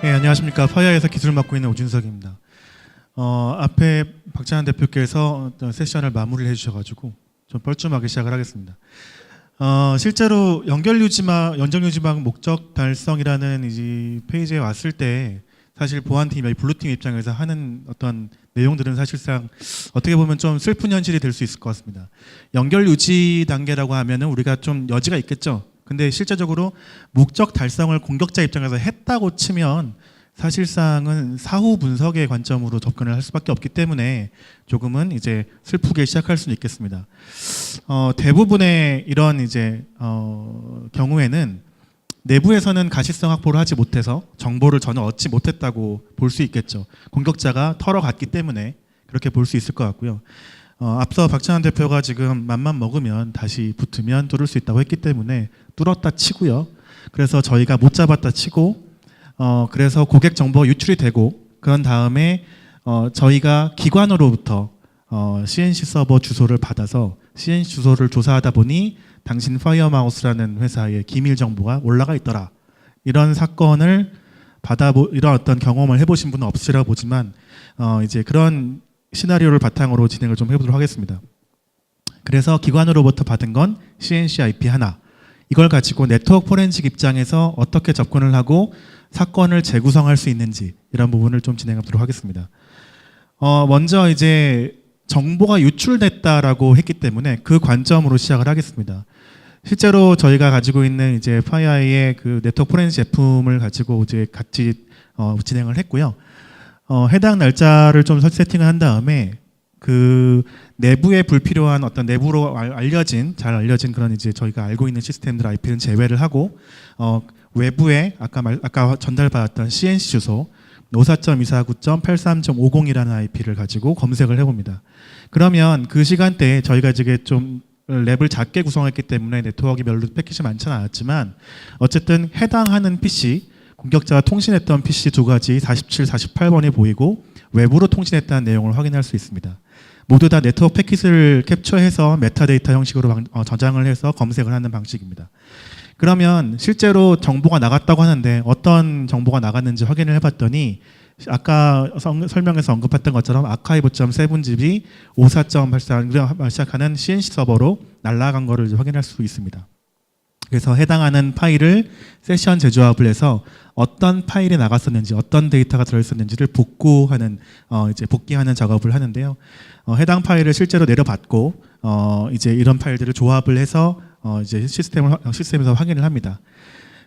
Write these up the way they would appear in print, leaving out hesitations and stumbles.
네, 안녕하십니까. 파이어에서 기술을 맡고 있는 오준석입니다. 앞에 박찬환 대표께서 어떤 세션을 마무리를 해주셔가지고 좀 뻘쭘하게 시작을 하겠습니다. 실제로 연정유지막 목적 달성이라는 이 페이지에 왔을 때 사실 보안팀, 블루팀 입장에서 하는 어떤 내용들은 사실상 어떻게 보면 좀 슬픈 현실이 될 수 있을 것 같습니다. 연결 유지 단계라고 하면은 우리가 좀 여지가 있겠죠. 근데 실제적으로 목적 달성을 공격자 입장에서 했다고 치면 사실상은 사후 분석의 관점으로 접근을 할 수밖에 없기 때문에 조금은 이제 슬프게 시작할 수는 있겠습니다. 대부분의 이런 경우에는 내부에서는 가시성 확보를 하지 못해서 정보를 전혀 얻지 못했다고 볼 수 있겠죠. 공격자가 털어갔기 때문에 그렇게 볼 수 있을 것 같고요. 앞서 박찬환 대표가 지금 맘만 먹으면 다시 붙으면 뚫을 수 있다고 했기 때문에 뚫었다 치고요. 그래서 저희가 못 잡았다 치고 그래서 고객 정보가 유출이 되고 그런 다음에 저희가 기관으로부터 CNC 서버 주소를 받아서 CNC 주소를 조사하다 보니 당신 파이어마우스라는 회사의 기밀 정보가 올라가 있더라. 이런 사건을 이런 어떤 경험을 해보신 분은 없으시라고 보지만 이제 그런 시나리오를 바탕으로 진행을 좀 해보도록 하겠습니다. 그래서 기관으로부터 받은 건 CNC IP 하나. 이걸 가지고 네트워크 포렌식 입장에서 어떻게 접근을 하고 사건을 재구성할 수 있는지 이런 부분을 좀 진행하도록 하겠습니다. 먼저 이제 정보가 유출됐다라고 했기 때문에 그 관점으로 시작을 하겠습니다. 실제로 저희가 가지고 있는 이제 파이어의 그 네트워크 포렌식 제품을 가지고 이제 같이 진행을 했고요. 해당 날짜를 좀 세팅을 한 다음에 그 내부에 불필요한 어떤 내부로 잘 알려진 그런 이제 저희가 알고 있는 시스템들 IP는 제외를 하고 외부에 아까 전달받았던 CNC 주소 54.249.83.50이라는 IP를 가지고 검색을 해봅니다. 그러면 그 시간대에 저희가 이제 좀 랩을 작게 구성했기 때문에 네트워크가 별로 패킷이 많지는 않았지만 어쨌든 해당하는 PC 공격자가 통신했던 PC 두 가지 47, 48번이 보이고 외부로 통신했다는 내용을 확인할 수 있습니다. 모두 다 네트워크 패킷을 캡처해서 메타데이터 형식으로 저장을 해서 검색을 하는 방식입니다. 그러면 실제로 정보가 나갔다고 하는데 어떤 정보가 나갔는지 확인을 해봤더니 아까 설명에서 언급했던 것처럼 archive.7zip이 54.84를 시작하는 CNC 서버로 날아간 것을 확인할 수 있습니다. 그래서 해당하는 파일을 세션 재조합을 해서 어떤 파일이 나갔었는지 어떤 데이터가 들어있었는지를 복기하는 작업을 하는데요. 해당 파일을 실제로 내려받고 이제 이런 파일들을 조합을 해서 이제 시스템에서 확인을 합니다.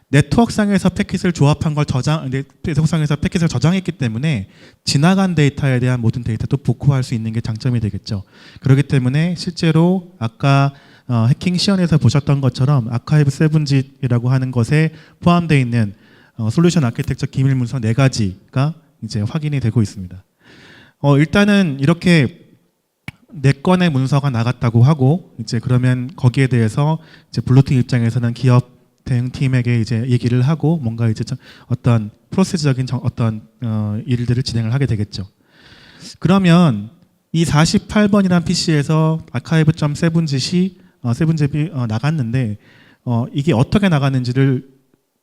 네트워크상에서 패킷을 조합한 걸 네트워크상에서 패킷을 저장했기 때문에 지나간 데이터에 대한 모든 데이터도 복구할 수 있는 게 장점이 되겠죠. 그렇기 때문에 실제로 아까 해킹 시연에서 보셨던 것처럼 아카이브 7zip이라고 하는 것에 포함되어 있는 솔루션 아키텍처 기밀 문서 4가지가 이제 확인이 되고 있습니다. 일단은 이렇게 4건의 문서가 나갔다고 하고 이제 그러면 거기에 대해서 이제 블루팀 입장에서는 기업 대응팀에게 이제 얘기를 하고 뭔가 이제 어떤 프로세스적인 어떤 일들을 진행을 하게 되겠죠. 그러면 이 48번이라는 PC에서 archive.7zip이 나갔는데 이게 어떻게 나갔는지를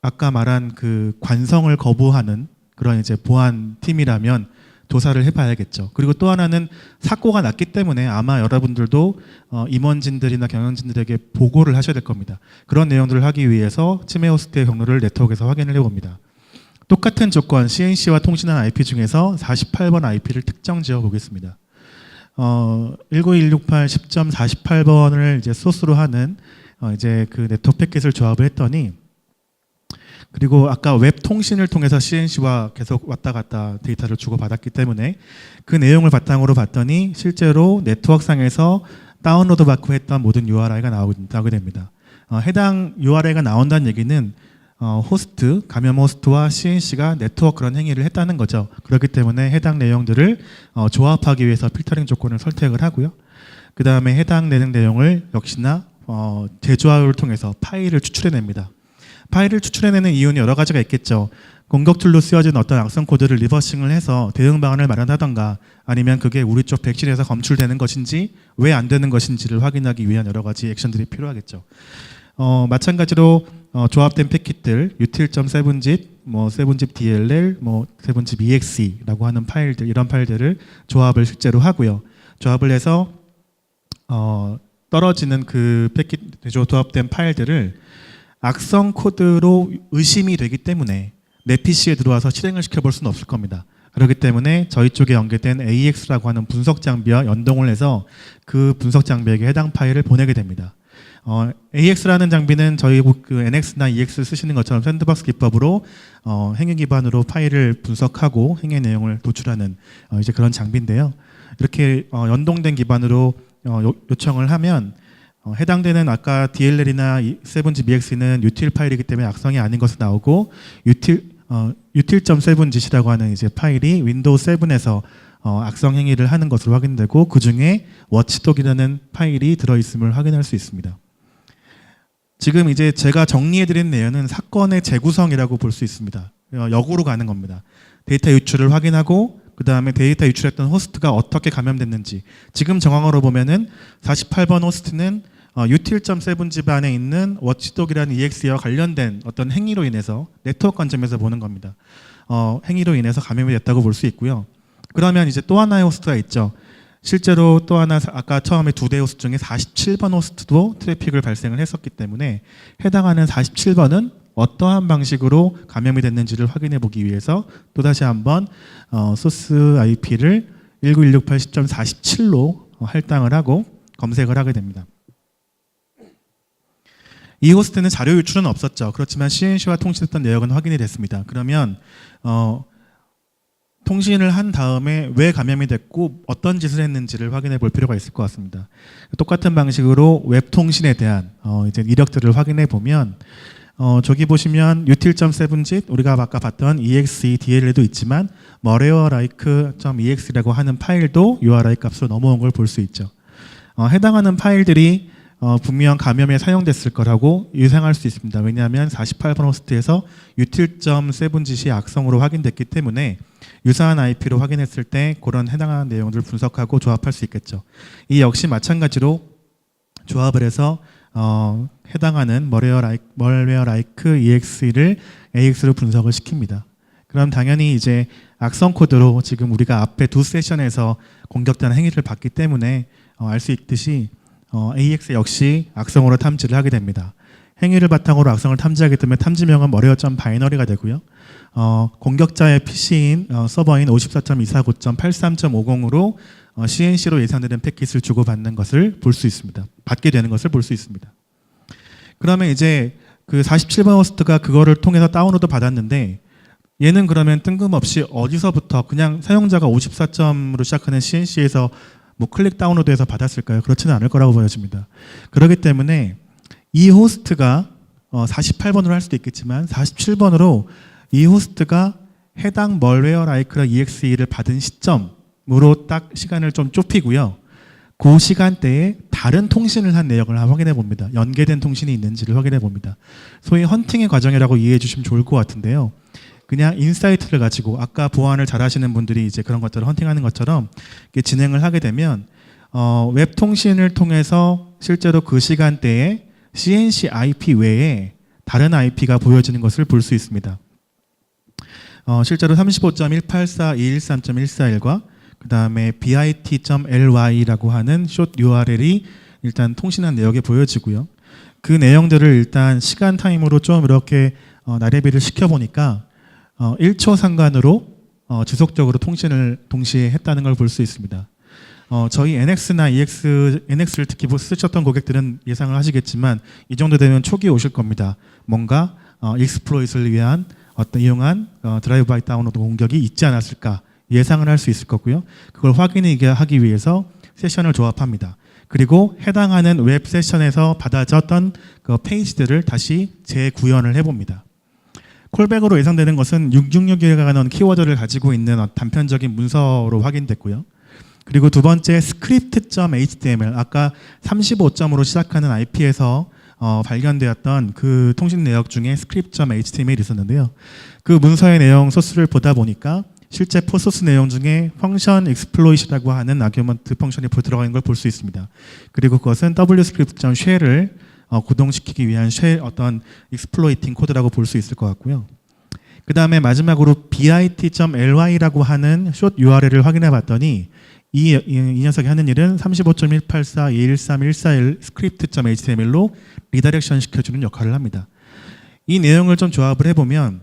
아까 말한 그 관성을 거부하는 그런 이제 보안팀이라면 조사를 해봐야겠죠. 그리고 또 하나는 사고가 났기 때문에 아마 여러분들도 임원진들이나 경영진들에게 보고를 하셔야 될 겁니다. 그런 내용들을 하기 위해서 침해 호스트의 경로를 네트워크에서 확인을 해봅니다. 똑같은 조건 CNC와 통신한 IP 중에서 48번 IP를 특정 지어 보겠습니다. 19168 10.48번을 이제 소스로 하는 이제 그 네트워크 패킷을 조합을 했더니 그리고 아까 웹 통신을 통해서 CNC와 계속 왔다 갔다 데이터를 주고받았기 때문에 그 내용을 바탕으로 봤더니 실제로 네트워크상에서 다운로드 받고 했던 모든 URI가 나오게 됩니다. 해당 URI가 나온다는 얘기는 호스트, 감염 호스트와 CNC가 네트워크 그런 행위를 했다는 거죠. 그렇기 때문에 해당 내용들을 조합하기 위해서 필터링 조건을 선택을 하고요. 그 다음에 해당되는 내용을 역시나 재조합을 통해서 파일을 추출해냅니다. 파일을 추출해내는 이유는 여러 가지가 있겠죠. 공격 툴로 쓰여진 어떤 악성 코드를 리버싱을 해서 대응 방안을 마련하던가 아니면 그게 우리 쪽 백신에서 검출되는 것인지 왜 안 되는 것인지를 확인하기 위한 여러 가지 액션들이 필요하겠죠. 마찬가지로 조합된 패킷들 util.7zip, 뭐 7zip DLL, 뭐 7zip EXE라고 하는 파일들, 이런 파일들을 조합을 실제로 하고요. 조합을 해서 떨어지는 그 패킷 조합된 파일들을 악성 코드로 의심이 되기 때문에 내 PC에 들어와서 실행을 시켜볼 수는 없을 겁니다. 그렇기 때문에 저희 쪽에 연계된 AX라고 하는 분석 장비와 연동을 해서 그 분석 장비에게 해당 파일을 보내게 됩니다. AX라는 장비는 저희 그 NX나 EX를 쓰시는 것처럼 샌드박스 기법으로 행위 기반으로 파일을 분석하고 행위 내용을 도출하는 이제 그런 장비인데요. 이렇게 연동된 기반으로 요청을 하면 해당되는 아까 DLL이나 7zip EX는 util 파일이기 때문에 악성이 아닌 것으로 나오고 util.7zip이라고 하는 이제 파일이 윈도우 7에서 악성 행위를 하는 것으로 확인되고 그 중에 워치독이라는 파일이 들어있음을 확인할 수 있습니다. 지금 이제 제가 정리해드린 내용은 사건의 재구성이라고 볼 수 있습니다. 역으로 가는 겁니다. 데이터 유출을 확인하고 그 다음에 데이터 유출했던 호스트가 어떻게 감염됐는지 지금 정황으로 보면은 48번 호스트는 util.7zip 안에 있는 워치독이라는 EXE와 관련된 어떤 행위로 인해서 네트워크 관점에서 보는 겁니다. 행위로 인해서 감염이 됐다고 볼 수 있고요. 그러면 이제 또 하나의 호스트가 있죠. 실제로 또 하나 아까 처음에 2대 호스트 중에 47번 호스트도 트래픽을 발생을 했었기 때문에 해당하는 47번은 어떠한 방식으로 감염이 됐는지를 확인해 보기 위해서 또다시 한번 소스 IP를 19168.10.47로 할당을 하고 검색을 하게 됩니다. 이 호스트는 자료 유출은 없었죠. 그렇지만 CNC와 통신했던 내역은 확인이 됐습니다. 그러면 통신을 한 다음에 왜 감염이 됐고 어떤 짓을 했는지를 확인해 볼 필요가 있을 것 같습니다. 똑같은 방식으로 웹 통신에 대한 이제 이력들을 확인해 보면 저기 보시면 util.7zip 우리가 아까 봤던 exe DLL도 있지만 malwareLike.exe라고 하는 파일도 URI 값으로 넘어온 걸 볼 수 있죠. 해당하는 파일들이 분명 감염에 사용됐을 거라고 예상할 수 있습니다. 왜냐하면 48번 호스트에서 util.7zip이 악성으로 확인됐기 때문에 유사한 IP로 확인했을 때 그런 해당하는 내용들을 분석하고 조합할 수 있겠죠. 이 역시 마찬가지로 조합을 해서 해당하는 malwareLike EXE를 AX로 분석을 시킵니다. 그럼 당연히 이제 악성 코드로 지금 우리가 앞에 두 세션에서 공격되는 행위를 봤기 때문에 알 수 있듯이 AX 역시 악성으로 탐지를 하게 됩니다. 행위를 바탕으로 악성을 탐지하기 때문에 탐지명은 malware.binary가 되고요. 공격자의 PC인 서버인 54.249.83.50으로 CNC로 예상되는 패킷을 주고받는 것을 볼 수 있습니다. 받게 되는 것을 볼 수 있습니다. 그러면 이제 그 47번 호스트가 그거를 통해서 다운로드 받았는데 얘는 그러면 뜬금없이 어디서부터 그냥 사용자가 54점으로 시작하는 CNC에서 뭐 클릭 다운로드해서 받았을까요? 그렇지는 않을 거라고 보여집니다. 그렇기 때문에 이 호스트가 48번으로 할 수도 있겠지만 47번으로 이 호스트가 해당 malwareLike EXE를 받은 시점으로 딱 시간을 좀 좁히고요. 그 시간대에 다른 통신을 한 내역을 확인해 봅니다. 연계된 통신이 있는지를 확인해 봅니다. 소위 헌팅의 과정이라고 이해해 주시면 좋을 것 같은데요. 그냥 인사이트를 가지고 아까 보안을 잘 하시는 분들이 이제 그런 것들을 헌팅하는 것처럼 진행을 하게 되면 웹 통신을 통해서 실제로 그 시간대에 CNC IP 외에 다른 IP가 보여지는 것을 볼 수 있습니다. 실제로 35.184.213.141과 그 다음에 bit.ly라고 하는 숏 URL이 일단 통신한 내역에 보여지고요. 그 내용들을 일단 시간 타임으로 좀 이렇게 나래비를 시켜보니까 1초 상관으로 지속적으로 통신을 동시에 했다는 걸 볼 수 있습니다. 저희 NX나 NX를 특히 쓰셨던 고객들은 예상을 하시겠지만 이 정도 되면 초기에 오실 겁니다. 뭔가 익스플로잇을 위한 이용한 드라이브 바이 다운로드 공격이 있지 않았을까 예상을 할 수 있을 거고요. 그걸 확인하기 위해서 세션을 조합합니다. 그리고 해당하는 웹 세션에서 받아졌던 그 페이지들을 다시 재구현을 해봅니다. 콜백으로 예상되는 것은 666에 관한 키워드를 가지고 있는 단편적인 문서로 확인됐고요. 그리고 두 번째 script.html 아까 35점으로 시작하는 IP에서 발견되었던 그 통신 내역 중에 script.html이 있었는데요. 그 문서의 내용 소스를 보다 보니까 실제 소스 내용 중에 펑션 exploit이라고 하는 아규먼트 펑션이 들어가 있는 걸 볼 수 있습니다. 그리고 그것은 wscript.shell을 구동시키기 위한 어떤 익스플로이팅 코드라고 볼 수 있을 것 같고요. 그 다음에 마지막으로 bit.ly라고 하는 숏 URL을 확인해 봤더니 이 녀석이 하는 일은 35.184.213.141 script.html로 리다이렉션 시켜주는 역할을 합니다. 이 내용을 좀 조합을 해보면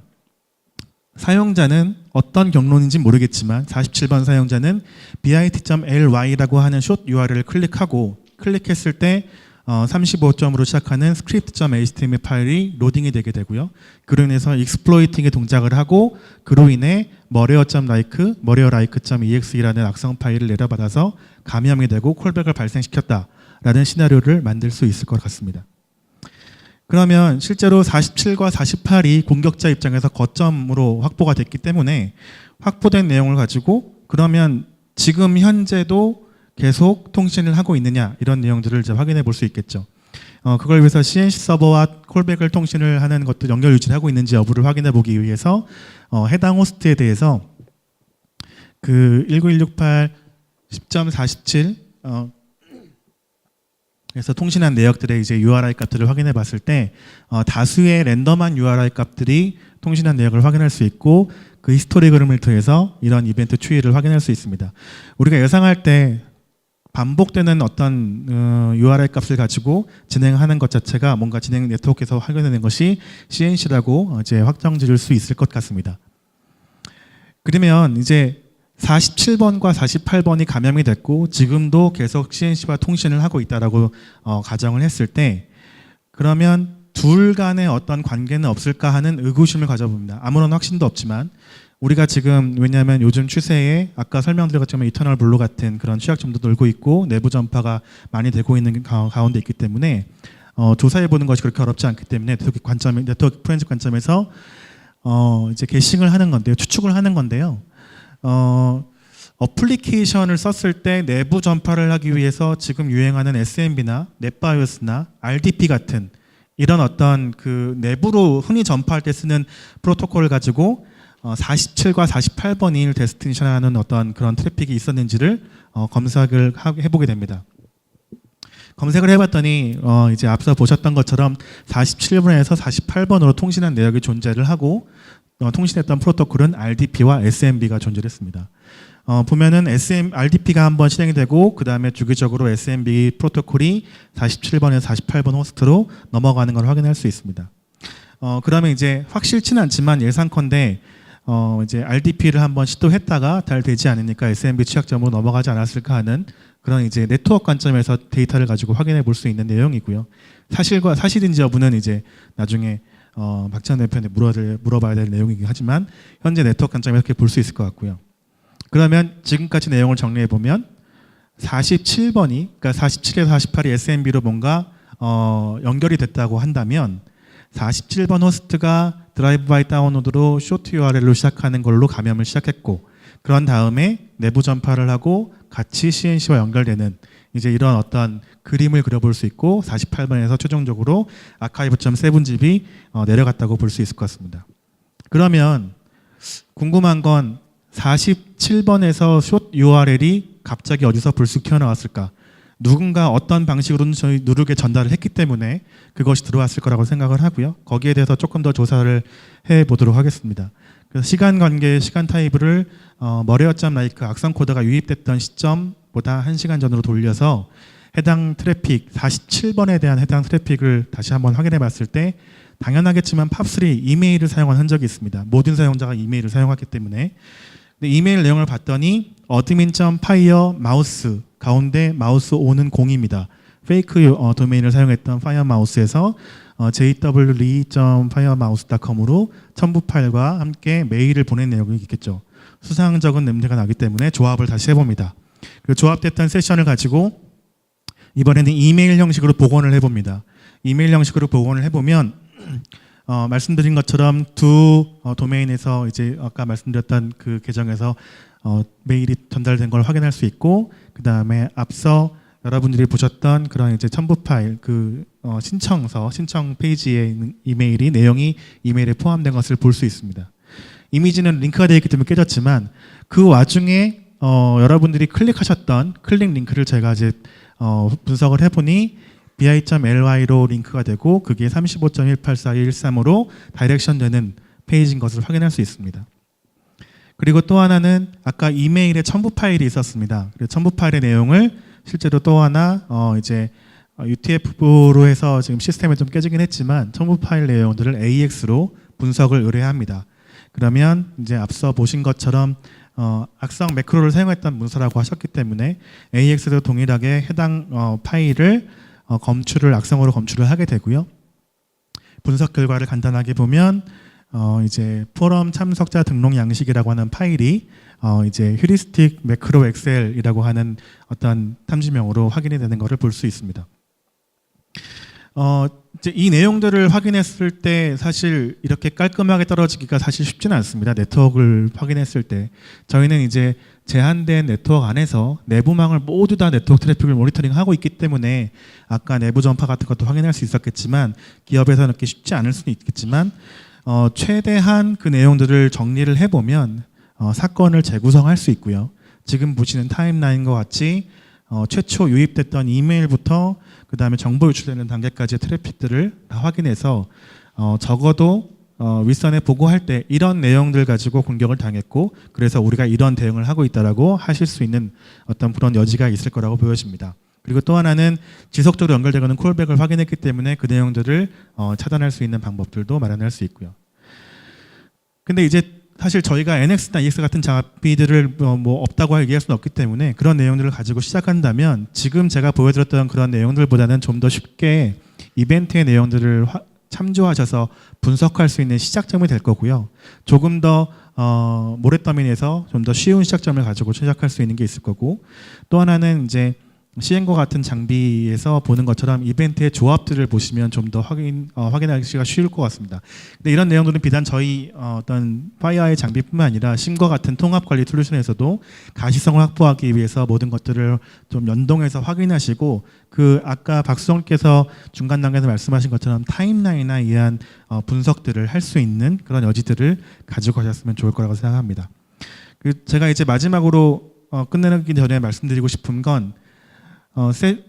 사용자는 어떤 경로인지 모르겠지만 47번 사용자는 bit.ly라고 하는 숏 URL을 클릭했을 때 35점으로 시작하는 script.html 파일이 로딩이 되게 되고요. 그로 인해서 익스플로이팅의 동작을 하고 그로 인해 mureo.like.exe라는 악성 파일을 내려받아서 감염이 되고 콜백을 발생시켰다라는 시나리오를 만들 수 있을 것 같습니다. 그러면 실제로 47과 48이 공격자 입장에서 거점으로 확보가 됐기 때문에 확보된 내용을 가지고 그러면 지금 현재도 계속 통신을 하고 있느냐 이런 내용들을 이제 확인해 볼 수 있겠죠. 그걸 위해서 CNC 서버와 콜백을 통신을 하는 것도 연결 유지를 하고 있는지 여부를 확인해 보기 위해서 해당 호스트에 대해서 그 19168 10.47 그래서 통신한 내역들의 이제 URI 값들을 확인해 봤을 때 다수의 랜덤한 URI 값들이 통신한 내역을 확인할 수 있고 그 히스토리그램을 통해서 이런 이벤트 추이를 확인할 수 있습니다. 우리가 예상할 때 반복되는 어떤 URI 값을 가지고 진행하는 것 자체가 뭔가 진행 네트워크에서 확인되는 것이 CNC라고 이제 확정 지을 수 있을 것 같습니다. 그러면 이제 47번과 48번이 감염이 됐고 지금도 계속 CNC와 통신을 하고 있다라고 가정을 했을 때 그러면 둘 간의 어떤 관계는 없을까 하는 의구심을 가져봅니다. 아무런 확신도 없지만 우리가 지금 왜냐하면 요즘 추세에 아까 설명드린 것처럼 이터널 블루 같은 그런 취약점도 돌고 있고 내부 전파가 많이 되고 있는 가운데 있기 때문에 조사해 보는 것이 그렇게 어렵지 않기 때문에 네트워크 포렌식 관점에서 이제 게싱을 하는 건데요, 추측을 하는 건데요. 어플리케이션을 썼을 때 내부 전파를 하기 위해서 지금 유행하는 SMB나 넷바이오스나 RDP 같은 이런 어떤 그 내부로 흔히 전파할 때 쓰는 프로토콜을 가지고 47과 48번이 데스티네이션하는 어떤 그런 트래픽이 있었는지를 검색을 해보게 됩니다. 검색을 해봤더니 이제 앞서 보셨던 것처럼 47번에서 48번으로 통신한 내역이 존재를 하고 통신했던 프로토콜은 RDP와 SMB가 존재했습니다. 보면은 RDP가 한번 실행이 되고 그 다음에 주기적으로 SMB 프로토콜이 47번에서 48번 호스트로 넘어가는 걸 확인할 수 있습니다. 그러면 이제 확실치는 않지만 예상컨대 이제 RDP를 한번 시도했다가 잘 되지 않으니까 SMB 취약점으로 넘어가지 않았을까 하는 그런 이제 네트워크 관점에서 데이터를 가지고 확인해 볼 수 있는 내용이고요. 사실인지 여부는 이제 나중에 박찬호 대표한테 물어봐야 될 내용이긴 하지만 현재 네트워크 관점에서 이렇게 볼 수 있을 것 같고요. 그러면 지금까지 내용을 정리해 보면 47번이 그러니까 47에서 48이 SMB로 뭔가 연결이 됐다고 한다면 47번 호스트가 드라이브 바이 다운로드로 쇼트 URL로 시작하는 걸로 감염을 시작했고 그런 다음에 내부 전파를 하고 같이 CNC와 연결되는 이제 이런 어떤 그림을 그려볼 수 있고 48번에서 최종적으로 archive.7zip이 내려갔다고 볼 수 있을 것 같습니다. 그러면 궁금한 건 47번에서 숏 URL이 갑자기 어디서 불쑥 튀어나왔을까? 누군가 어떤 방식으로는 저희 누르게 전달을 했기 때문에 그것이 들어왔을 거라고 생각을 하고요. 거기에 대해서 조금 더 조사를 해보도록 하겠습니다. 그래서 시간 관계, 시간 타입을 머레어.like 악성 코드가 유입됐던 시점보다 1시간 전으로 돌려서 해당 트래픽, 47번에 대한 해당 트래픽을 다시 한번 확인해 봤을 때 당연하겠지만 팝3 이메일을 사용한 흔적이 있습니다. 모든 사용자가 이메일을 사용하기 때문에 근데 이메일 내용을 봤더니 admin.fire 마우스 가운데 마우스 O는 0입니다. 페이크 도메인을 사용했던 파이어마우스에서 jwlee.firemouse.com으로 첨부 파일과 함께 메일을 보낸 내용이 있겠죠. 수상적인 냄새가 나기 때문에 조합을 다시 해봅니다. 그리고 조합됐던 세션을 가지고 이번에는 이메일 형식으로 복원을 해봅니다. 이메일 형식으로 복원을 해보면 말씀드린 것처럼 두 도메인에서 이제 아까 말씀드렸던 그 계정에서 메일이 전달된 걸 확인할 수 있고 그 다음에 앞서 여러분들이 보셨던 그런 이제 첨부 파일 그 신청 페이지에 있는 이메일이 내용이 이메일에 포함된 것을 볼 수 있습니다. 이미지는 링크가 되어 있기 때문에 깨졌지만 그 와중에 여러분들이 클릭하셨던 클릭 링크를 제가 이제 분석을 해보니 bi.ly로 링크가 되고 그게 35.184.113으로 다이렉션 되는 페이지인 것을 확인할 수 있습니다. 그리고 또 하나는 아까 이메일에 첨부 파일이 있었습니다. 그래서 첨부 파일의 내용을 실제로 또 하나 이제 UTF-로 해서 지금 시스템이 좀 깨지긴 했지만 첨부 파일 내용들을 AX로 분석을 의뢰합니다. 그러면 이제 앞서 보신 것처럼 악성 매크로를 사용했던 문서라고 하셨기 때문에 AX도 동일하게 해당 파일을 악성으로 검출을 하게 되고요. 분석 결과를 간단하게 보면 이제 포럼 참석자 등록 양식이라고 하는 파일이 이제 휴리스틱 매크로 엑셀이라고 하는 어떤 탐지명으로 확인이 되는 것을 볼 수 있습니다. 이제 이 내용들을 확인했을 때 사실 이렇게 깔끔하게 떨어지기가 사실 쉽지는 않습니다. 네트워크를 확인했을 때 저희는 이제 제한된 네트워크 안에서 내부망을 모두 다 네트워크 트래픽을 모니터링하고 있기 때문에 아까 내부 전파 같은 것도 확인할 수 있었겠지만 기업에서는 이렇게 쉽지 않을 수는 있겠지만 최대한 그 내용들을 정리를 해보면 사건을 재구성할 수 있고요. 지금 보시는 타임라인과 같이 최초 유입됐던 이메일부터 그 다음에 정보 유출되는 단계까지의 트래픽들을 다 확인해서 적어도 윗선에 보고할 때 이런 내용들 가지고 공격을 당했고 그래서 우리가 이런 대응을 하고 있다라고 하실 수 있는 어떤 그런 여지가 있을 거라고 보여집니다. 그리고 또 하나는 지속적으로 연결되는 콜백을 확인했기 때문에 그 내용들을 차단할 수 있는 방법들도 마련할 수 있고요. 근데 이제 사실 저희가 NX나 EX 같은 장비들을 뭐 없다고 얘기할 수는 없기 때문에 그런 내용들을 가지고 시작한다면 지금 제가 보여드렸던 그런 내용들보다는 좀 더 쉽게 이벤트의 내용들을 참조하셔서 분석할 수 있는 시작점이 될 거고요. 조금 더 모래더미에서 좀 더 쉬운 시작점을 가지고 시작할 수 있는 게 있을 거고 또 하나는 이제 CN과 같은 장비에서 보는 것처럼 이벤트의 조합들을 보시면 좀 더 확인하기가 쉬울 것 같습니다. 근데 이런 내용들은 비단 저희 어떤 파이어의 장비뿐만 아니라 심과 같은 통합 관리 솔루션에서도 가시성을 확보하기 위해서 모든 것들을 좀 연동해서 확인하시고 그 아까 박수정께서 중간 단계에서 말씀하신 것처럼 타임라인에 의한 분석들을 할 수 있는 그런 여지들을 가지고 가셨으면 좋을 거라고 생각합니다. 제가 이제 마지막으로 끝내기 전에 말씀드리고 싶은 건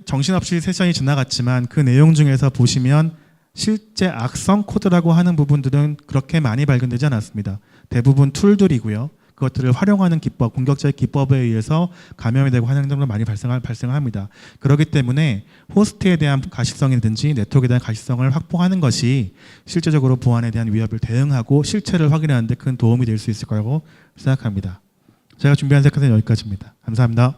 정신없이 세션이 지나갔지만 그 내용 중에서 보시면 실제 악성 코드라고 하는 부분들은 그렇게 많이 발견되지 않았습니다. 대부분 툴들이고요. 그것들을 활용하는 기법, 공격자의 기법에 의해서 감염이 되고 하는 정도 많이 발생합니다. 그렇기 때문에 호스트에 대한 가시성이든지 네트워크에 대한 가시성을 확보하는 것이 실제적으로 보안에 대한 위협을 대응하고 실체를 확인하는 데 큰 도움이 될 수 있을 거라고 생각합니다. 제가 준비한 세컨은 여기까지입니다. 감사합니다.